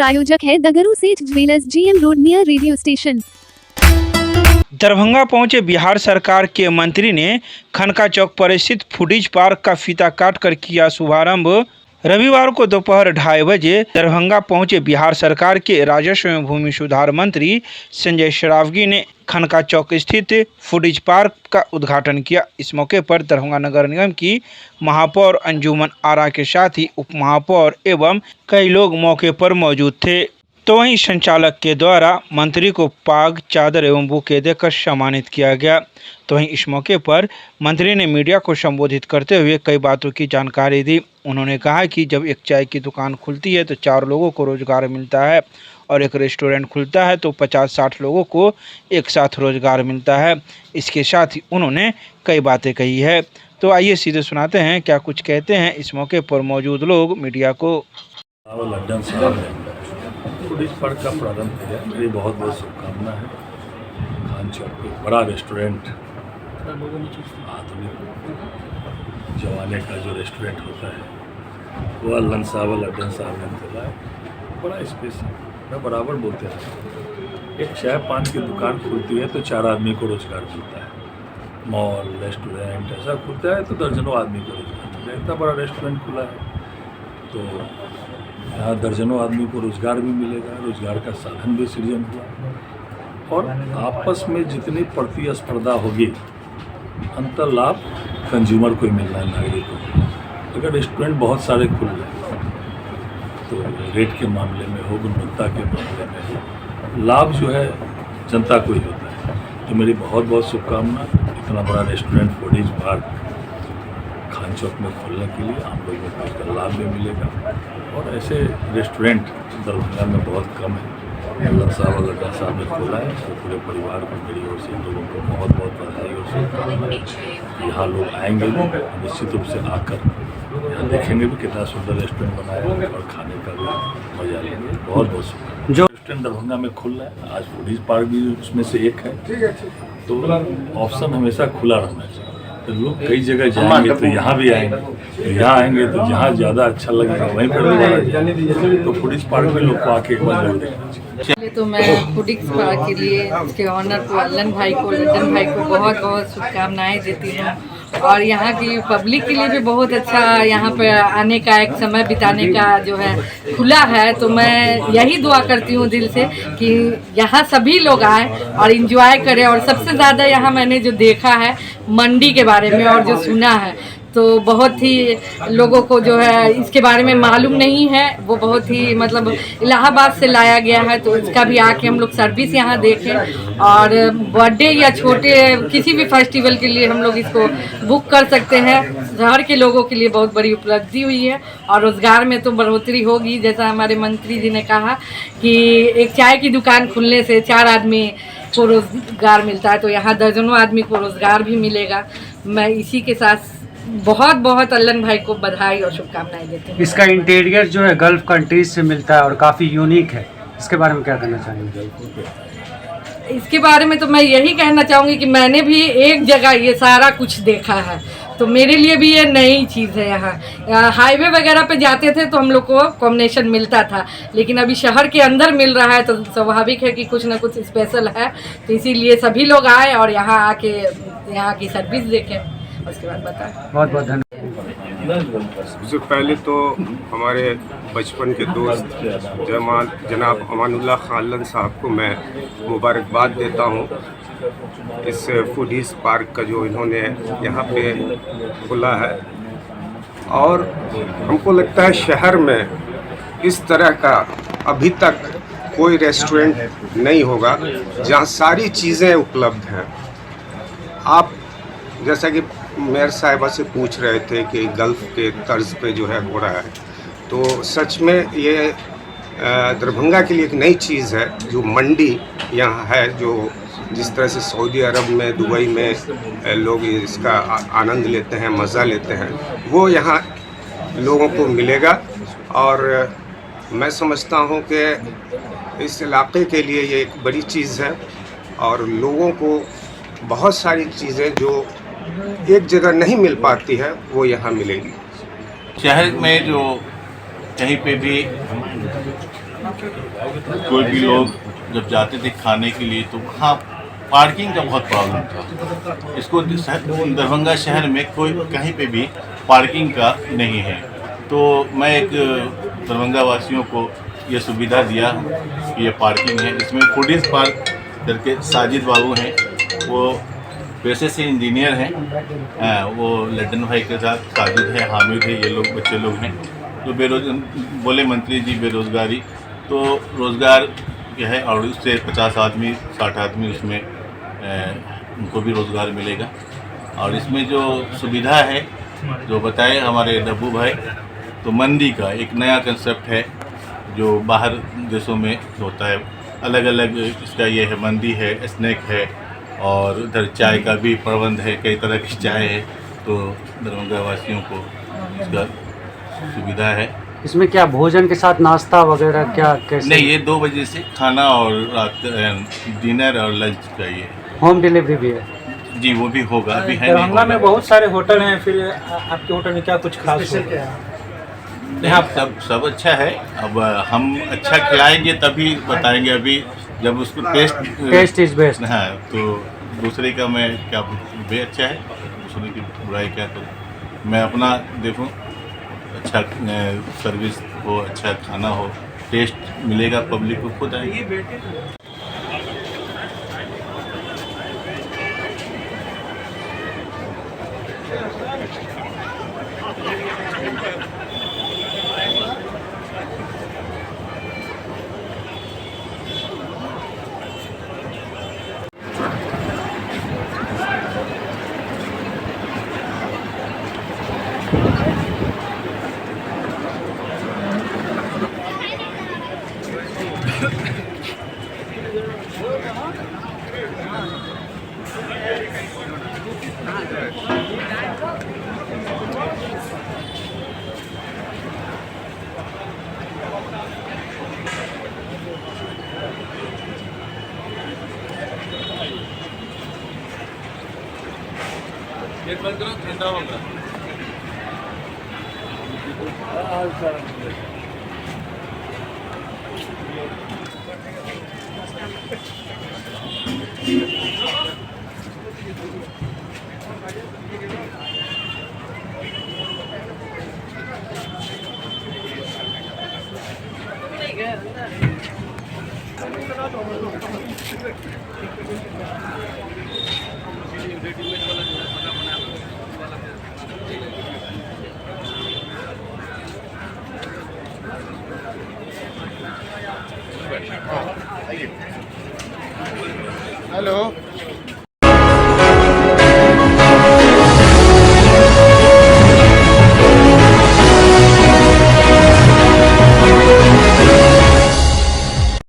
प्रायोजक है दगरू सेठ jewellers, GM road near radio station. Darbhanga पहुंचे बिहार सरकार के मंत्री ने खनका चौक पर स्थित फूडीज पार्क का फीता काटकर किया शुभारंभ। रविवार को दोपहर 2:30 बजे दरभंगा पहुंचे बिहार सरकार के राजस्व एवं भूमि सुधार मंत्री संजय सरावगी ने खनका चौक स्थित फूडीज पार्क का उद्घाटन किया। इस मौके पर दरभंगा नगर निगम की महापौर अंजुमन आरा के साथ ही उप महापौर एवं कई लोग मौके पर मौजूद थे। तो वहीं संचालक के द्वारा मंत्री को पाग, चादर एवं बुके देकर सम्मानित किया गया। तो वहीं इस मौके पर मंत्री ने मीडिया को संबोधित करते हुए कई बातों की जानकारी दी। उन्होंने कहा कि जब एक चाय की दुकान खुलती है तो 4 लोगों को रोजगार मिलता है और एक रेस्टोरेंट खुलता है तो 50-60 लोगों को एक साथ रोजगार मिलता है। इसके साथ ही उन्होंने कई बातें कही है। तो आइए सीधे सुनाते हैं क्या कुछ कहते हैं इस मौके पर मौजूद लोग मीडिया को। फूडीज पार्क का प्रारंभ किया, मेरी बहुत बहुत शुभकामना है। खान चौक पे बड़ा रेस्टोरेंट, आधुनिक जमाने का जो रेस्टोरेंट होता है वो अल्लन साहब ने खोला है। बड़ा स्पेस है। मैं बराबर बोलते हैं, एक चाय पान की दुकान खुलती है तो 4 आदमी को रोजगार मिलता है। मॉल, रेस्टोरेंट ऐसा खुलता है तो दर्जनों आदमी को रोजगार मिलता है। इतना बड़ा रेस्टोरेंट खुला है तो यहाँ दर्जनों आदमी को रोज़गार भी मिलेगा, रोज़गार का साधन भी सृजन हुआ और आपस में जितनी प्रतिस्पर्धा होगी अंतर लाभ कंज्यूमर को ही मिलना है, नागरिकों को। अगर रेस्टोरेंट बहुत सारे खुल रहे तो रेट के मामले में हो, गुणवत्ता के मामले में हो, लाभ जो है जनता को ही होता है। तो मेरी बहुत बहुत शुभकामना। इतना बड़ा रेस्टोरेंट फूडीज पार्क खान चौक में खोलने के लिए आप लोगों को इसका लाभ भी मिलेगा और ऐसे रेस्टोरेंट दरभंगा में बहुत कम है। अल्लाह साहब ने खोला है तो पूरे परिवार को मेरी ओर से लोगों को बहुत बहुत बधाई और शुभकामनाएं। यहाँ लोग आएंगे भी निश्चित रूप से आकर यहाँ देखेंगे भी कितना सुंदर रेस्टोरेंट बनाया है और खाने का भी मजा लेंगे। बहुत बहुत शुभकामनाएं। जो रेस्टोरेंट दरभंगा में खुल रहा है, आज फूडीज पार्क भी उसमें से एक है, तो ऑप्शन हमेशा खुला रहना चाहिए। तो लोग कई जगह जाएंगे तो यहाँ भी आएंगे, तो यहाँ आएंगे तो जहाँ ज़्यादा अच्छा लगेगा वहीं पर भी। तो फूडीज पार्क में लोग को आके एक बार जरूर देखना चाहिए। पहले तो मैं फूडीज पार्क के लिए उसके ऑनर को अल्लन भाई को, लड्डन भाई को बहुत बहुत शुभकामनाएं देती हूँ और यहाँ की पब्लिक के लिए भी बहुत अच्छा यहाँ पर आने का, एक समय बिताने का जो है खुला है। तो मैं यही दुआ करती हूँ दिल से कि यहाँ सभी लोग आए और इन्जॉय करें। और सबसे ज़्यादा यहाँ मैंने जो देखा है मंडी के बारे में और जो सुना है तो बहुत ही लोगों को जो है इसके बारे में मालूम नहीं है। वो बहुत ही मतलब इलाहाबाद से लाया गया है तो इसका भी आके हम लोग सर्विस यहाँ देखें और बर्थडे या छोटे किसी भी फेस्टिवल के लिए हम लोग इसको बुक कर सकते हैं। शहर के लोगों के लिए बहुत बड़ी उपलब्धि हुई है और रोज़गार में तो बढ़ोतरी होगी। जैसा हमारे मंत्री जी ने कहा कि एक चाय की दुकान खुलने से 4 आदमी को रोज़गार मिलता है तो यहाँ दर्जनों आदमी को रोज़गार भी मिलेगा। मैं इसी के साथ बहुत बहुत अल्लन भाई को बधाई और शुभकामनाएं देती हूँ। इसका इंटीरियर जो है गल्फ कंट्रीज से मिलता है और काफ़ी यूनिक है, इसके बारे में क्या कहना चाहेंगे? इसके बारे में तो मैं यही कहना चाहूँगी कि मैंने भी एक जगह ये सारा कुछ देखा है तो मेरे लिए भी ये नई चीज़ है। यहाँ हाईवे वगैरह पे जाते थे तो हम लोग को कॉम्बिनेशन मिलता था, लेकिन अभी शहर के अंदर मिल रहा है तो स्वाभाविक है कि कुछ ना कुछ स्पेशल है। तो इसीलिए सभी लोग आए और यहाँ आके यहाँ की सर्विस देखें, उसके बाद बताएं। बहुत बहुत धन्यवाद। सबसे पहले तो हमारे बचपन के दोस्त जनाब अमानुल्लाह खान साहब को मैं मुबारकबाद देता हूँ इस फूडीज पार्क का जो इन्होंने यहाँ पे खोला है। और हमको लगता है शहर में इस तरह का अभी तक कोई रेस्टोरेंट नहीं होगा जहाँ सारी चीज़ें उपलब्ध हैं। आप जैसा कि मेयर साहिबा से पूछ रहे थे कि गल्फ़ के तर्ज पे जो है हो रहा है, तो सच में ये दरभंगा के लिए एक नई चीज़ है जो मंडी यहाँ है, जो जिस तरह से सऊदी अरब में, दुबई में लोग इसका आनंद लेते हैं, मज़ा लेते हैं, वो यहाँ लोगों को मिलेगा। और मैं समझता हूँ कि इस इलाके के लिए ये एक बड़ी चीज़ है और लोगों को बहुत सारी चीज़ें जो एक जगह नहीं मिल पाती है वो यहाँ मिलेगी। शहर में जो कहीं पे भी कोई भी लोग जब जाते थे खाने के लिए तो वहाँ पार्किंग का बहुत प्रॉब्लम था। इसको दरभंगा शहर में कोई कहीं पे भी पार्किंग का नहीं है। तो मैं एक दरभंगा वासियों को ये सुविधा दिया कि ये पार्किंग है। इसमें फूडीज पार्क करके साजिद बाबू हैं, वो पेशे से इंजीनियर हैं। वो लड्डन भाई के साथ साजिद है, हामिद है, ये लोग बच्चे लोग हैं। तो बोले मंत्री जी बेरोज़गारी, तो रोज़गार क्या है और उससे 50 आदमी 60 आदमी उसमें उनको भी रोज़गार मिलेगा। और इसमें जो सुविधा है जो बताए हमारे डब्बू भाई, तो मंदी का एक नया कंसेप्ट है जो बाहर देशों में होता है। अलग अलग इसका ये है, मंदी है, स्नैक है और इधर चाय का भी प्रबंध है, कई तरह की चाय है। तो दरभंगा वासियों को इसका सुविधा है। इसमें क्या भोजन के साथ नाश्ता वगैरह क्या कैसे? नहीं, ये 2 बजे से खाना और रात डिनर और लंच का ये होम डिलीवरी भी है? जी वो भी होगा, अभी है नहीं दरभंगा में होगा। बहुत सारे होटल हैं, फिर आपके होटल में क्या कुछ खास होगा? यहाँ सब अच्छा है। अब हम अच्छा खिलाएंगे तभी बताएंगे। अभी जब उसको टेस्ट इज बेस्ट। हाँ, तो दूसरे का मैं क्या भी अच्छा है, दूसरे की बुराई क्या करूँ। मैं अपना देखूँ, अच्छा सर्विस हो, अच्छा खाना हो, टेस्ट मिलेगा पब्लिक को, खुद आएगी। गेट बंद करो, ठंडा होगा। हेलो।